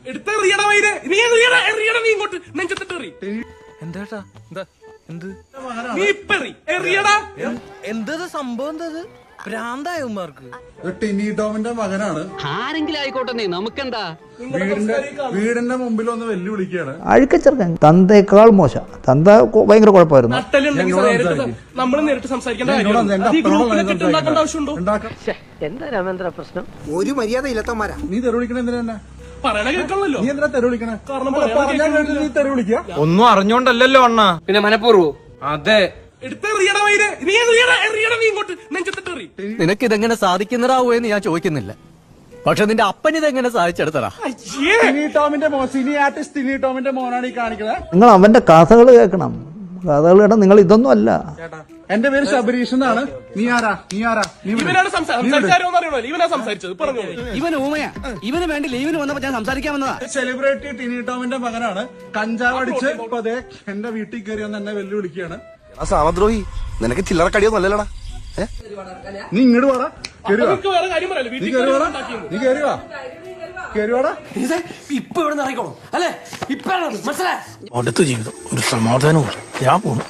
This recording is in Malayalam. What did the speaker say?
എടുത്തെറിയട വൈര്, നീ എറിയട, നീ ഇങ്ങോട്ട് നെഞ്ചത്തിട്ട് എറി. എന്താ എന്ത് നീ ഇപ്പെറി എറിയടാ. എന്താ സംഭവം? എന്താ ഭ്രാന്തായന്മാർക്ക്? ടിനി ടോമിന്റെ മകനാണ്. ആരെങ്കിലും ആയിക്കോട്ടെ, നമുക്കെന്താ? വീടിന്റെ മുമ്പിൽ ഒന്ന് വെല്ലുവിളിക്കുകയാണ്. അഴുക്കച്ചെറുക്കൻ, തന്തേക്കാൾ മോശം. തന്ത ഭയങ്കര കുഴപ്പമായിരുന്നു. നമ്മൾ നേരിട്ട് സംസാരിക്കേണ്ട ആവശ്യമുണ്ടോ? എന്താ രാമേന്ദ്ര പ്രശ്നം? ഒരു മര്യാദ ഇല്ലത്തമാരാ. നീ തെരുവിളിക്കണ എന്തിനാ? പറയണ കേൾക്കണല്ലോ. നീ എന്തിനാ തെരുവിളിക്കണേ? നീ തെരുവിളിക്കുക. ഒന്നും അറിഞ്ഞോണ്ടല്ലോ അണ്ണ, പിന്നെ മനഃപൂർവ്വം. അതെ. എടുത്തെറിയട വൈര്, നീ എറിയട, നീ ഇങ്ങോട്ട് നെഞ്ചത്തിട്ട് എറി. നിനക്ക് ഇതെങ്ങനെ സാധിക്കുന്നതാവോ എന്ന് ഞാൻ ചോദിക്കുന്നില്ല, പക്ഷെ നിന്റെ അപ്പൻ ഇതെങ്ങനെ സാധിച്ചെടുത്തടാ? ടിനി ടോമിന്റെ മോൻ, സിനി ആർട്ടിസ്റ്റ് ടിനി ടോമിന്റെ മോനാണ് ഈ കാണിക്കുന്നത്. നിങ്ങൾ അവന്റെ കഥകൾ കേൾക്കണം. കഥകൾ കേട്ടാൽ നിങ്ങൾ ഇതൊന്നും അല്ല. എന്റെ പേര് ശബരീഷ് എന്നാണ്. നീ ആരാ? ഇവനാണ് സംസാരിച്ചത്. ഇവനാ സംസാരിച്ചത്. പറഞ്ഞോളൂ. ഇവൻ ഊമയാ. ഇവന് വേണ്ടി ലീവിന് വന്നപ്പോ ഞാൻ സംസാരിക്കാൻ വന്നതാ. സെലിബ്രിറ്റി ടിനി ടോമിന്റെ മകനാണ്. കഞ്ചാവ് അടിച്ച് ഇപ്പൊ അതെ എന്റെ വീട്ടിൽ കയറി വന്ന് എന്നെ വെല്ലുവിളിക്കുകയാണ്. സാമദ്രോഹി, നിനക്ക് ചില്ലറ കടിയോ നല്ലല്ലടാ. നീ ഇങ്ങോട്ട് വാടാ. നമുക്ക് വേറെ കാര്യം പറയാലോ. നീ കയറിവാടാ. ഇപ്പൊ ഇവിടെ നിന്ന് ഇറങ്ങിക്കോളും അല്ലെ? ഇപ്പൊ മനസ്സിലായി. അടുത്ത ജീവിതം ഒരു സമാധാനവും ഞാൻ പോണു.